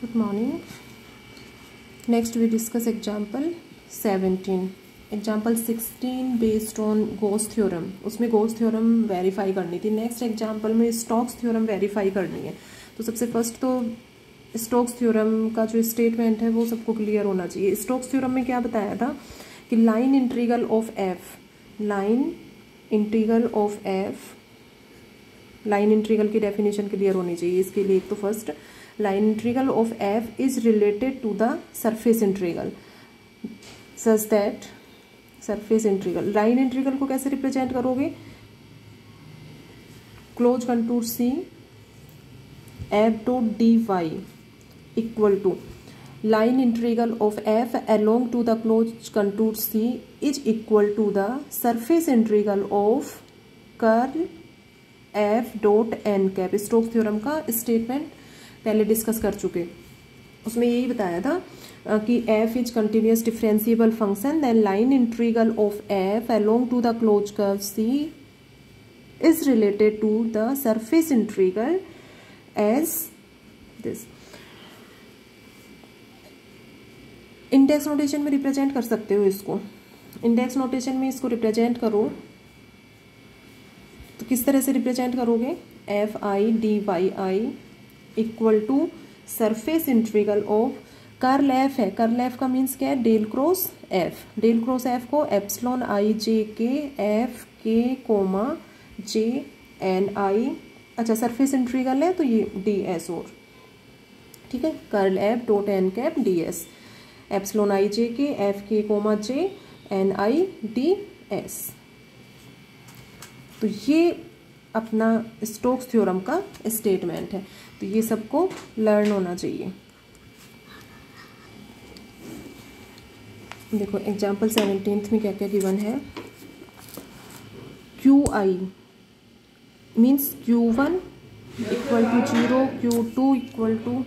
Good morning. Next we discuss example 17. Example 16 based on Gauss theorem. उसमें Gauss theorem verify करनी थी. Next example में Stokes theorem verify करनी है. तो सबसे फर्स्ट तो स्टोक्स थ्योरम का जो स्टेटमेंट है वो सबको क्लियर होना चाहिए. स्टोक्स थ्योरम में क्या बताया था कि line integral of F, line integral की डेफिनेशन क्लियर होनी चाहिए. इसके लिए एक तो first line integral of F is related to the surface integral such that surface integral. Line integral को कैसे रिप्रेजेंट करोगे? Close contour C F dot D Y equal to line integral of F along to the close contour C is equal to the surface integral of curl F dot N cap. Stokes theorem का statement पहले discuss कर चुके. उसमें यही बताया था कि F is continuous differentiable function, then line integral of F along to the close curve C is related to the surface integral as this. Index notation में रिप्रेजेंट कर सकते हो इसको. इंडेक्स नोटेशन में इसको रिप्रेजेंट करो तो किस तरह से रिप्रेजेंट करोगे? F I D Y I equal to surface integral of curl F है. कर्ल एफ का मीन्स क्या है? Del cross F. Del cross F को epsilon I J K F K comma J N आई. अच्छा, surface integral है तो ये D S और ठीक है. Curl F dot N cap D S epsilon I J K F K comma J N I D S. तो ये अपना स्टोक्स थ्योरम का स्टेटमेंट है. तो ये सबको लर्न होना चाहिए. देखो एग्जाम्पल 17 में क्या क्या गिवन है. Q I means Q1 equal to 0, Q2 equal to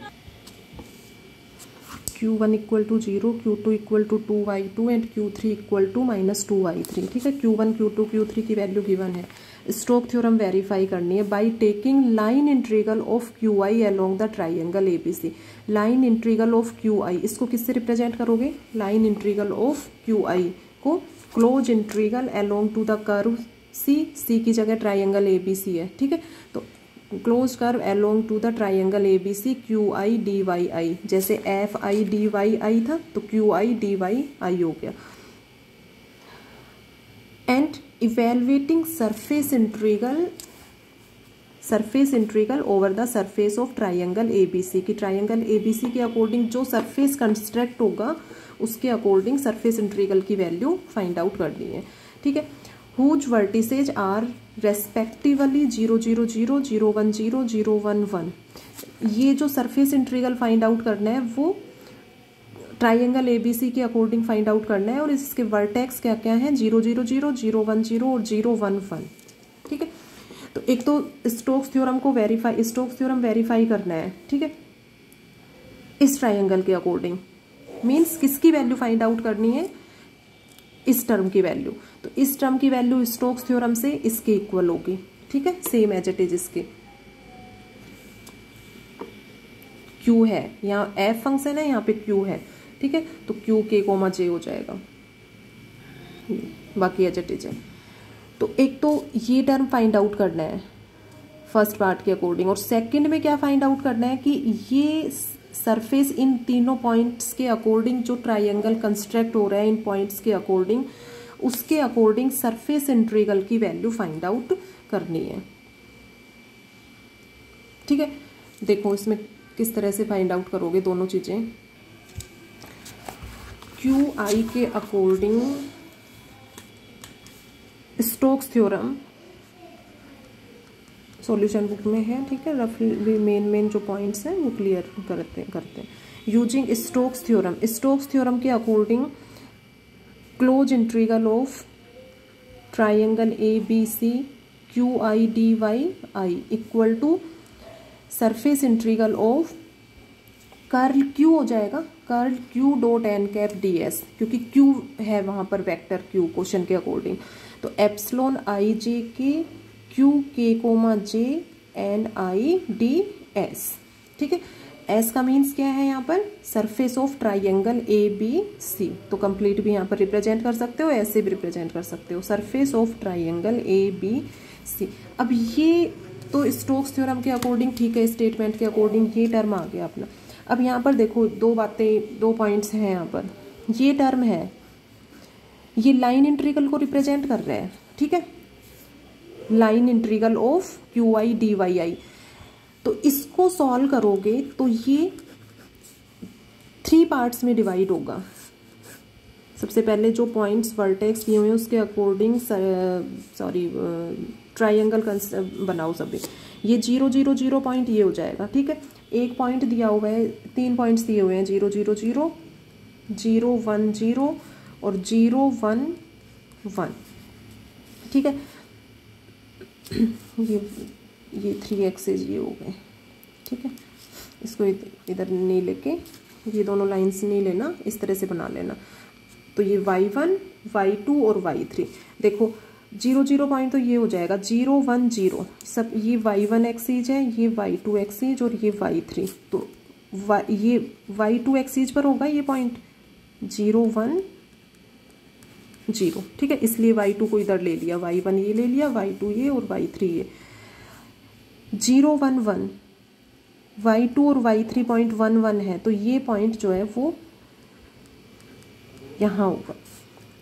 Q1 equal to 0, Q2 equal to 2y2 and Q3 equal to -2y3. ठीक है, Q1 Q2 Q3 की वैल्यू गिवन है. स्टोक थ्योरम वेरीफाई करनी है by taking line integral of Q I along the triangle ABC. Line integral of Q I इसको किससे represent करोगे? Line integral of Q I को close integral along to the curve C की जगह triangle ABC है. ठीक है, तो close curve along to the triangle ABC Q I D Y I. जैसे F I D Y I था तो Q I D Y I हो गया. And evaluating surface integral over the surface of triangle ABC की triangle ABC के according जो surface construct होगा उसके अकॉर्डिंग सरफेस इंटीग्रल की वैल्यू फाइंड आउट करनी है. ठीक है, हुज वर्टिसेज आर रेस्पेक्टिवली 0 0 0 0 1 0 0 1 1. ये जो सरफेस इंटीग्रल फाइंड आउट करना है वो ट्राइंगल एबीसी के अकॉर्डिंग फाइंड आउट करना है. और इसके वर्टेक्स क्या क्या हैं? 0 0 0 0 1 0 और 0 1 1. ठीक है, तो एक तो स्टोक्स थ्योरम वेरीफाई करना है. ठीक है, इस ट्राइंगल के अकॉर्डिंग मीन्स किसकी वैल्यू फाइंड आउट करनी है? इस टर्म की वैल्यू. तो इस टर्म की वैल्यू स्टोक्स थ्योरम से इसके इक्वल होगी. ठीक है, सेम एज इट इज इसके. क्यू है यहाँ, एफ फंक्शन है, यहाँ पे क्यू है. ठीक है, तो क्यू के कोमा जे हो जाएगा, बाकी एज इट इज है. तो एक तो ये टर्म फाइंड आउट करना है फर्स्ट पार्ट के अकॉर्डिंग. और सेकंड में क्या फाइंड आउट करना है कि ये सरफेस इन तीनों पॉइंट्स के अकॉर्डिंग जो ट्राइंगल कंस्ट्रक्ट हो रहा है इन पॉइंट्स के अकॉर्डिंग, उसके अकॉर्डिंग सरफेस इंटीग्रल की वैल्यू फाइंड आउट करनी है. ठीक है, देखो इसमें किस तरह से फाइंड आउट करोगे दोनों चीजें. क्यू आई के according Stokes theorem solution book में है. ठीक है, रफली मेन जो पॉइंट्स हैं वो क्लियर करते हैं. यूजिंग स्टोक्स थ्योरम के according close integral of triangle A B C Q I D Y I equal to surface integral of curl Q हो जाएगा, curl Q dot N cap D S, क्योंकि Q है वहां पर vector Q question के according. तो epsilon I J K Q K comma J N I D S. ठीक है, एस का मीन्स क्या है यहाँ पर, surface of triangle A B C. तो कंप्लीट भी यहाँ पर रिप्रेजेंट कर सकते हो, ऐसे भी रिप्रेजेंट कर सकते हो, surface of triangle A B C. अब ये तो स्टोक्स थ्योरम के अकॉर्डिंग ठीक है, स्टेटमेंट के अकॉर्डिंग ये टर्म आ गया अपना। अब यहाँ पर देखो दो बातें, दो पॉइंट्स हैं यहाँ पर। ये टर्म है, ये लाइन इंटीग्रल को रिप्रेजेंट कर रहा है, ठीक है, line integral of Q I D Y I. तो इसको सॉल्व करोगे तो ये 3 पार्ट्स में डिवाइड होगा। सबसे पहले जो पॉइंट्स वर्टेक्स दिए हुए हैं उसके अकॉर्डिंग ट्राइंगल बनाओ सभी। ये 0 0 0 पॉइंट ये हो जाएगा, ठीक है। एक पॉइंट दिया हुआ है, 3 पॉइंट्स दिए हुए हैं, 0 0 0 0 1 0 और 0 1 1, ठीक है। ये 3 एक्सेस ये हो गए, ठीक है। इसको इधर नहीं लेके, ये दोनों लाइंस नहीं लेना, इस तरह से बना लेना। तो ये y1 y2 और y3, देखो 0 0 पॉइंट तो ये हो जाएगा 0 1 0, सब ये y1 एक्सीज है, ये y2 एक्सीज और ये y3। तो ये y2 एक्सीज पर होगा ये पॉइंट 0 1 0, ठीक है। इसलिए y2 को इधर ले लिया, y1 ये ले लिया, y2 ये और y3 ये। 0 1 1, y2 और y3 पॉइंट 1 1 है, तो ये पॉइंट जो है वो यहाँ होगा।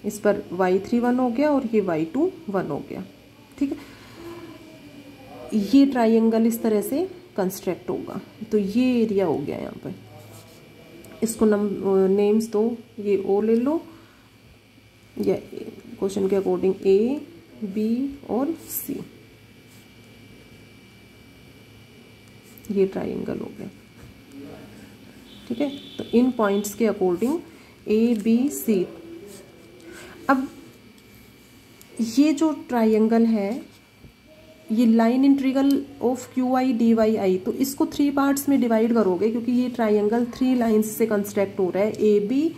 इस पर y3 1 हो गया और ये y2 1 हो गया, ठीक है। ये ट्राइंगल इस तरह से कंस्ट्रक्ट होगा। तो ये एरिया हो गया यहाँ पर। इसको नेम्स दो, ये ओ ले लो, या क्वेश्चन के अकॉर्डिंग ए बी और सी, ये ट्राइंगल हो गया, ठीक है। तो इन पॉइंट्स के अकॉर्डिंग ए बी सी। अब ये जो ट्राइंगल है ये line integral of Q I D Y I, तो इसको 3 पार्ट्स में डिवाइड करोगे क्योंकि ये ट्राइंगल 3 लाइंस से कंस्ट्रक्ट हो रहा है, ए बी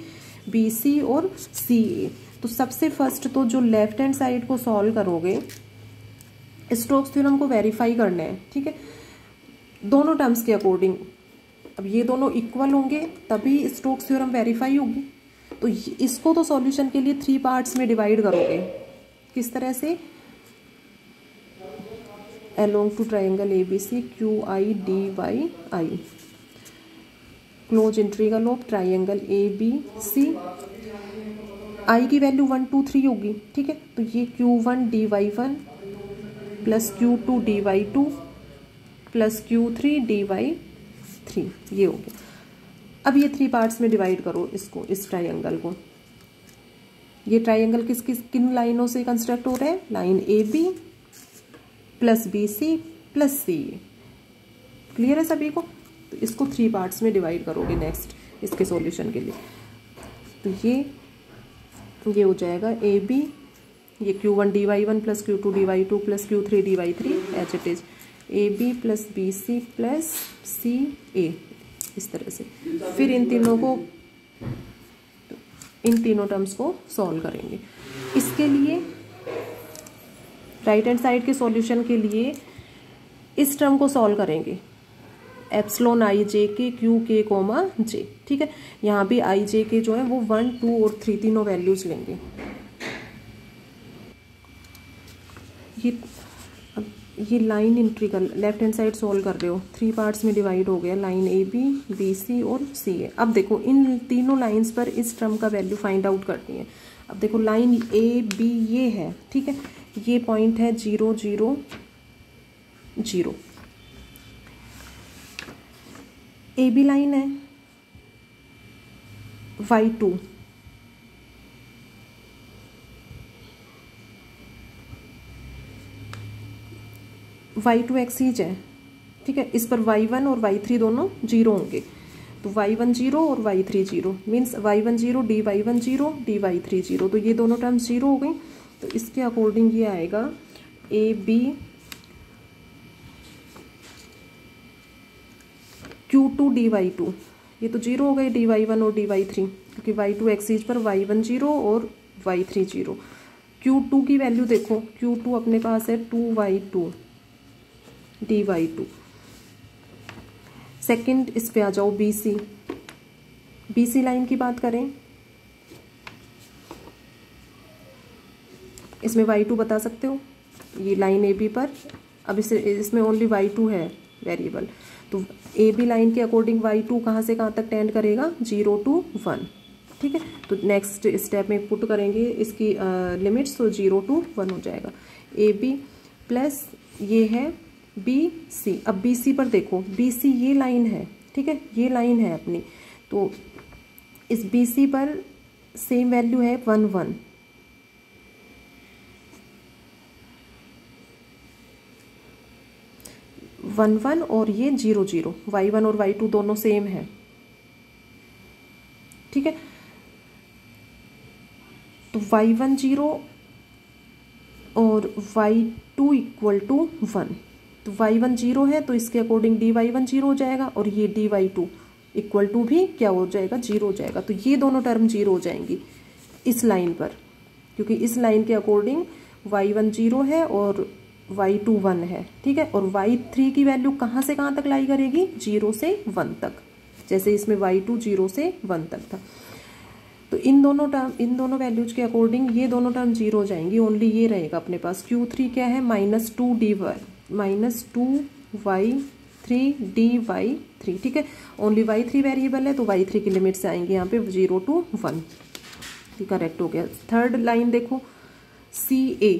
बी सी और सी ए। तो सबसे फर्स्ट तो जो लेफ्ट हैंड साइड को सॉल्व करोगे, स्टोक्स थ्योरम को वेरीफाई करना है, ठीक है, दोनों टर्म्स के अकॉर्डिंग। अब ये दोनों इक्वल होंगे तभी स्टोक्स थ्योरम वेरीफाई होगी। तो इसको तो सॉल्यूशन के लिए 3 पार्ट्स में डिवाइड करोगे। किस तरह से, along to triangle A B C Q I D Y I, close integral of triangle A B C, I की वैल्यू 1 2 3 होगी, ठीक है। तो ये Q1 dy1 plus Q2 dy2 plus Q3 dy3, ये हो गया। अब ये 3 पार्ट्स में डिवाइड करो इसको, इस ट्राइंगल को। ये ट्राइंगल किन लाइनों से कंस्ट्रक्ट हो रहा है, line A B plus B C plus C A. Clear है सभी को। तो इसको 3 पार्ट्स में डिवाइड करोगे नेक्स्ट इसके सॉल्यूशन के लिए। तो ये हो जाएगा ए बी, ये Q1 dy1 plus Q2 dy2 plus Q3 dy3 H it is A B plus B C plus C A, इस तरह से। फिर इन तीनों टर्म्स को सॉल्व करेंगे। इसके लिए राइट हैंड साइड के सॉल्यूशन के लिए इस टर्म को सॉल्व करेंगे, epsilon I J K Q K comma जे, ठीक है। यहाँ भी आई जे के जो है वो 1 2 और 3 तीनों वैल्यूज लेंगे। ये line integral left hand side solve कर रहे हो, 3 पार्ट्स में डिवाइड हो गया, line A B B C और सी ए। अब देखो इन तीनों लाइंस पर इस टर्म का वैल्यू फाइंड आउट करनी है। अब देखो लाइन ए बी ये है, ठीक है, ये पॉइंट है 0 0 0, ए बी लाइन है y2, y2 एक्सीज है, ठीक है। इस पर y1 और y3 दोनों 0 होंगे, तो y1 0 और y3 0, means y1 0 dy1 0 dy3 0, तो ये दोनों टर्म्स 0 हो गई। तो इसके अकॉर्डिंग ये आएगा ए बी Q2 dy2, ये तो 0 हो गए dy1 और dy3, क्योंकि y2 एक्सीज पर y1 0 और y3 0। Q2 की वैल्यू देखो, Q2 अपने पास है 2y2 dy2, सेकंड इस पे आ जाओ, BC लाइन की बात करें, इसमें y2 बता सकते हो, ये लाइन AB पर। अब इसमें ओनली y2 है वेरिएबल, तो AB लाइन के अकॉर्डिंग y2 कहाँ से कहाँ तक टेंड करेगा, 0 to 1। ठीक है, तो नेक्स्ट स्टेप में पुट करेंगे इसकी लिमिट्स, तो 0 to 1 हो जाएगा। AB प्लस ये है BC। अब BC पर देखो, BC ये लाइन है, ठीक है, ये लाइन है अपनी, तो इस BC पर सेम वैल्यू है 1 1, और ये 0 0, y1 और y2 दोनों सेम है। ठीक है, तो y1 0 और y2 इक्वल टू 1, तो y1 0 है तो इसके अकॉर्डिंग dy1 0 हो जाएगा, और ये dy2 इक्वल टू भी क्या हो जाएगा, 0 हो जाएगा। तो ये दोनों टर्म 0 हो जाएंगी इस लाइन पर, क्योंकि इस लाइन के अकॉर्डिंग y1 0 है और y2 1 है। ठीक है, और y3 की वैल्यू कहाँ से कहाँ तक लाई करेगी, 0 से 1 तक, जैसे इसमें y2 0 से 1 तक था। तो इन दोनों वैल्यूज के अकॉर्डिंग ये दोनों टर्म 0 हो जाएंगी, ओनली ये रहेगा अपने पास। Q3 क्या है, -2y3 dy3। ठीक है, ओनली y3 वेरिएबल है, तो y3 की लिमिट से आएंगे यहाँ पे 0 to 1। करेक्ट हो गया। थर्ड लाइन देखो, CA,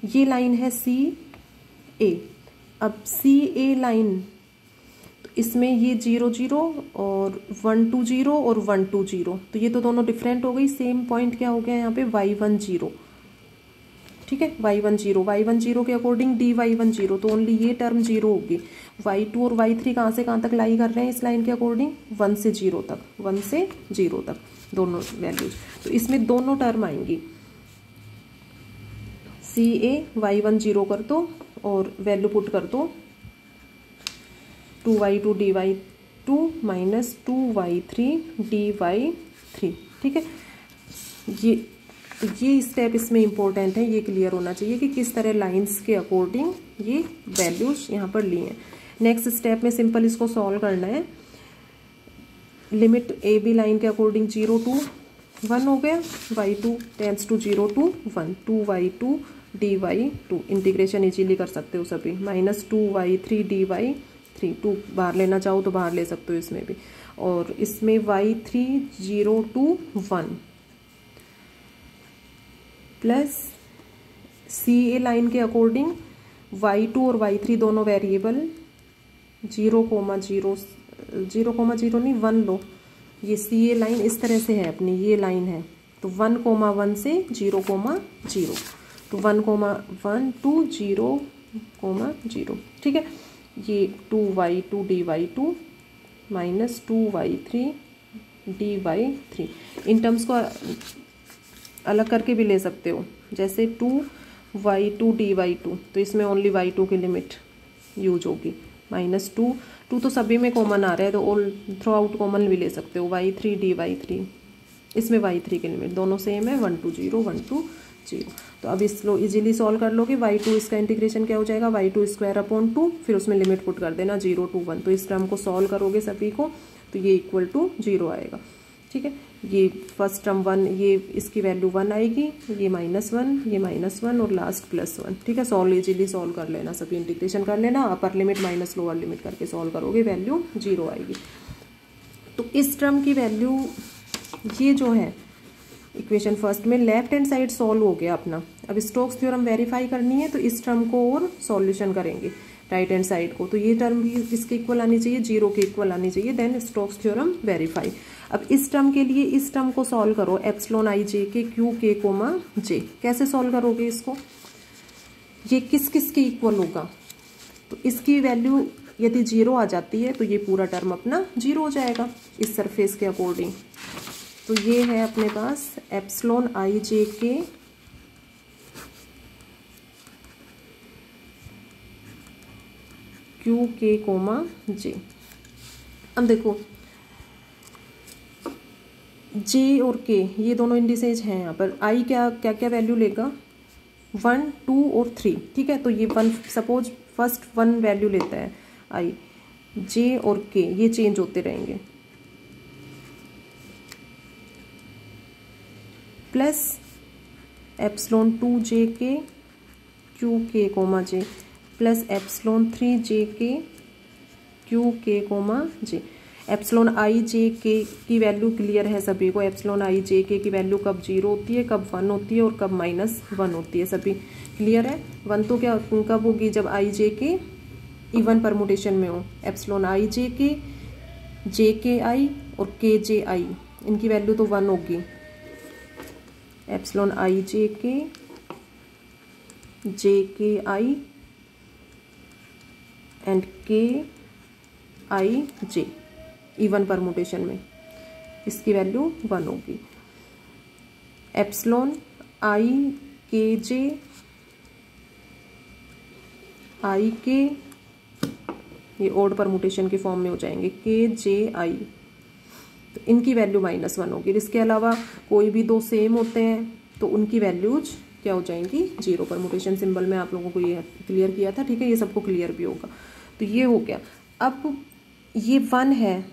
ये लाइन है CA। अब CA लाइन, तो इसमें ये 0 0 और 1 2 0 और 1 2 0, तो ये तो दोनों डिफरेंट हो गई। सेम पॉइंट क्या हो गया यहाँ पे, y1 0। ठीक है, y1 0 के अकॉर्डिंग dy1 0, तो ओनली ये टर्म 0 होगी। y2 और y3 कहाँ से कहाँ तक लाई कर रहे हैं इस लाइन के अकॉर्डिंग, 1 से 0 तक दोनों वैल्यूज। तो इसमें दोनों टर्म आएंगी, CA y1 0 कर दो और वैल्यू पुट कर दो 2y2 dy2 minus 2y3 dy3। ठीक है, ये स्टेप इसमें इंपॉर्टेंट है, ये क्लियर होना चाहिए कि किस तरह लाइंस के अकॉर्डिंग ये वैल्यूज यहाँ पर ली हैं। नेक्स्ट स्टेप में सिंपल इसको सॉल्व करना है। लिमिट AB लाइन के अकॉर्डिंग 0 to 1 हो गया, y2 tends to 0 to 1, 2y2 dy2। Integration easily कर सकते हो सभी, माइनस 2y3 dy3, 2 बाहर लेना चाहो तो बाहर ले सकते हो इसमें भी, और इसमें y3 0 to 1 plus CA line के अकॉर्डिंग y2 और y3 दोनों वेरिएबल 0 नहीं 1 लो। ये CA लाइन इस तरह से है अपनी, ये लाइन है, तो 1 1 से 0 0, तो 1 1 2 0 0। ठीक है, ये 2y2 dy2 minus 2y3 dy3। In terms को अलग करके भी ले सकते हो, जैसे 2y2 dy2, तो इसमें ओनली y2 की लिमिट यूज होगी, माइनस 2 तो सभी में कॉमन आ रहा है, तो ऑल थ्रू आउट कॉमन भी ले सकते हो, y3 dy3, इसमें y3 की लिमिट दोनों सेम है, 1 2 0 1 2 0। तो अब इसको इजीली सॉल्व कर लोगे। y2 इसका इंटीग्रेशन क्या हो जाएगा, y2 स्क्वायर अपॉन 2, फिर उसमें लिमिट पुट कर देना 0 to 1। तो इस टर्म को सॉल्व करोगे सभी को, तो ये इक्वल टू 0 आएगा। ठीक है, ये फर्स्ट टर्म 1, ये इसकी वैल्यू 1 आएगी, ये -1, ये -1 और लास्ट +1। ठीक है, सॉल्व इजीली सॉल्व कर लेना, सभी इंटीग्रेशन कर लेना, upper limit minus lower limit करके सॉल्व करोगे, वैल्यू 0 आएगी। तो इस टर्म की वैल्यू ये जो है इक्वेशन फर्स्ट में लेफ्ट हैंड साइड सॉल्व हो गया अपना। अब स्टोक्स थ्योरम वेरीफाई करनी है, तो इस टर्म को और सॉल्यूशन करेंगे राइट हैंड साइड को, तो ये टर्म भी किसके इक्वल आनी चाहिए, 0 के इक्वल आनी चाहिए, देन स्टोक्स थ्योरम वेरीफाई। अब इस टर्म के लिए इस टर्म को सॉल्व करो, एप्सिलॉन i j के q k j। कैसे सॉल्व करोगे इसको, ये किस किस के इक्वल होगा, तो इसकी वैल्यू यदि 0 आ जाती है तो ये पूरा टर्म अपना 0 हो जाएगा इस सरफेस के अकॉर्डिंग। तो ये है अपने पास एप्सिलॉन i j के q k j। अब देखो j और k ये दोनों इंडिसेज हैं यहाँ पर। i क्या वैल्यू लेगा, 1 2 और 3। ठीक है, तो ये 1 सपोज फर्स्ट 1 वैल्यू लेता है i, जे और के ये चेंज होते रहेंगे, plus epsilon 2 J K Q K comma J plus epsilon 3 J K Q K comma J. Epsilon I J के की वैल्यू क्लियर है सभी को। एप्सिलॉन आई जे के की वैल्यू कब 0 होती है, कब 1 होती है और कब -1 होती है, सभी क्लियर है। 1 तो क्या कब होगी, जब आई जे के इवन परमुटेशन में हो। एप्सिलॉन आई जे के आई और के जे आई इनकी वैल्यू तो 1 होगी। एप्सिलॉन आई जे के आई एंड के आई जे इवन परमुटेशन में इसकी वैल्यू 1 होगी। एप्सिलॉन आई के जे आई के ये ओड परमुटेशन के फॉर्म में हो जाएंगे, के जे आई, तो इनकी वैल्यू -1 होगी। इसके अलावा कोई भी दो सेम होते हैं तो उनकी वैल्यूज क्या हो जाएंगी, 0। परमुटेशन सिंबल में आप लोगों को ये क्लियर किया था, ठीक है, ये सबको क्लियर भी होगा। तो ये हो गया। अब ये 1 है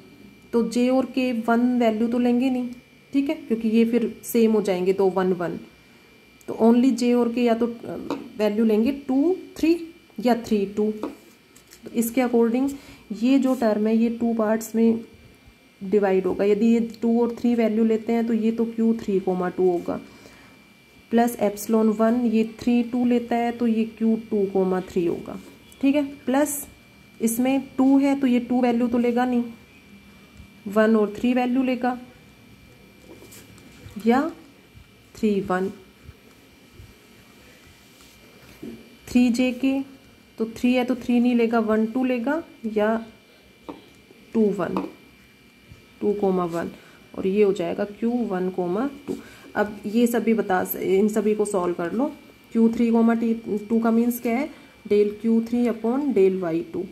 तो जे और के 1 वैल्यू तो लेंगे नहीं, ठीक है, क्योंकि ये फिर सेम हो जाएंगे तो 1 1, तो ओनली जे और के या तो वैल्यू लेंगे 2 3 या 3 2। तो इसके अकॉर्डिंग ये जो टर्म है ये 2 पार्ट्स में डिवाइड होगा। यदि ये 2 और 3 वैल्यू लेते हैं तो ये तो Q3, 2 होगा, प्लस एप्सिलॉन 1 ये 3 2 लेता है तो ये Q2, 3 होगा, ठीक है। प्लस इसमें 2 है तो ये 2 वैल्यू तो लेगा नहीं, 1 और 3 वैल्यू लेगा, या 3 1 3 जे के तो 3 है तो 3 नहीं लेगा, 1 2 लेगा, या 2 1 2, 1 और ये हो जाएगा Q1, 2। अब ये सभी इन सभी को सॉल्व कर लो। Q3, 2 का मीन्स क्या है, del Q3 upon del Y2।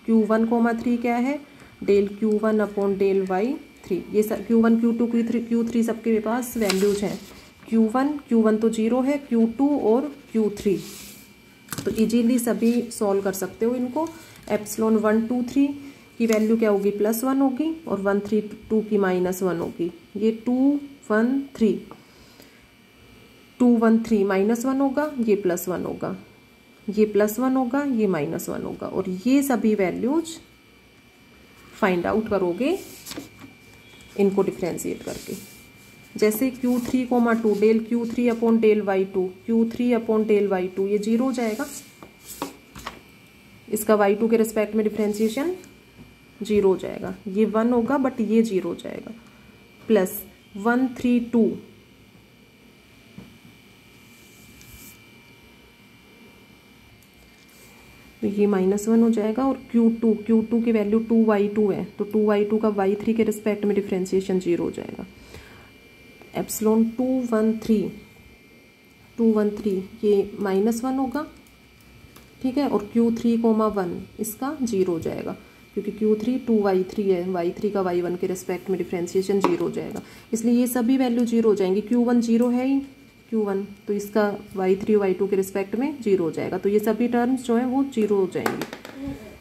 Q1, 3 क्या है, del Q1 upon del Y3। ये Q1 Q2 Q3 सबके पास वैल्यूज हैं। Q1 तो 0 है, Q2 और Q3 तो इजीली सभी सॉल्व कर सकते हो इनको। एप्सिलॉन 1 2 3 की वैल्यू क्या होगी, +1 होगी, और 1 3 2 की -1 होगी। ये 2 1 3 -1 होगा, ये +1 होगा, ये +1 होगा, ये -1 होगा, और ये सभी वैल्यूज फाइंड आउट करोगे इनको डिफ्रेंशिएट करके। जैसे Q3, 2 del Q3 upon del Y2, Q3 upon del Y2 ये 0 हो जाएगा। इसका Y2 के रिस्पेक्ट में डिफ्रेंशिएशन 0 हो जाएगा। ये 1 होगा बट ये 0 हो जाएगा। प्लस 1 3 2 तो ये -1 हो जाएगा, और Q2 की वैल्यू 2Y2 है तो 2Y2 का Y3 के रिस्पेक्ट में डिफ्रेंशिएशन 0 हो जाएगा। एप्सिलॉन 2 1 3 ये -1 होगा, ठीक है, और Q3, 1 इसका 0 हो जाएगा, क्योंकि Q3 2Y3 है, Y3 का Y1 के रिस्पेक्ट में डिफ्रेंशिएशन 0 हो जाएगा, इसलिए ये सभी वैल्यू 0 हो जाएंगी। Q1 0 है ही, Q1 तो इसका Y3 Y2 के रिस्पेक्ट में 0 हो जाएगा, तो ये सभी टर्म्स जो है वो 0 हो जाएंगी।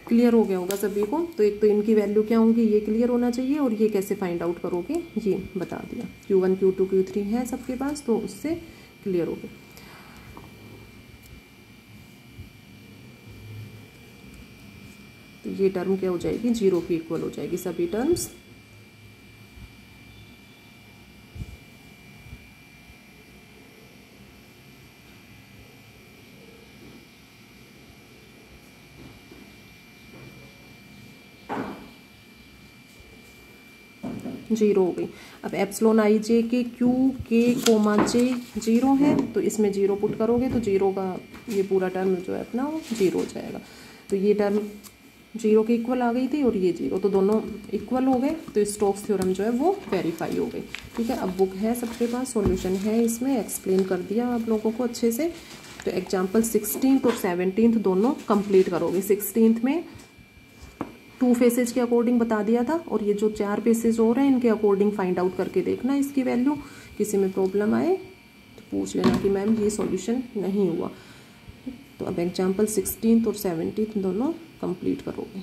क्लियर हो गया होगा सभी को। तो एक तो इनकी वैल्यू क्या होंगी ये क्लियर होना चाहिए, और ये कैसे फाइंड आउट करोगे ये बता दिया। Q1 Q2 Q3 है सबके पास तो उससे क्लियर हो गया। तो ये टर्म क्या हो जाएगी, 0 की इक्वल हो जाएगी सभी टर्म्स। जीरो हो गई। अब epsilon I J K Q K comma जे 0 है तो इसमें 0 पुट करोगे तो 0 का ये पूरा टर्म जो है अपना वो 0 हो जाएगा। तो ये टर्म 0 के इक्वल आ गई थी और ये 0, तो दोनों इक्वल हो गए, तो स्टोक्स थ्योरम जो है वो वेरीफाई हो गई। ठीक है, अब बुक है सबके पास, सॉल्यूशन है, इसमें एक्सप्लेन कर दिया आप लोगों को अच्छे से। तो एग्जाम्पल 16th और 17th दोनों कंप्लीट करोगे। 16th में 2 फेसेज के अकॉर्डिंग बता दिया था, और ये जो 4 फेसेज और हैं इनके अकॉर्डिंग फाइंड आउट करके देखना इसकी वैल्यू। किसी में प्रॉब्लम आए तो पूछ लेना कि मैम ये सॉल्यूशन नहीं हुआ। तो अब एग्जाम्पल 16th और 17th दोनों कंप्लीट करोगे।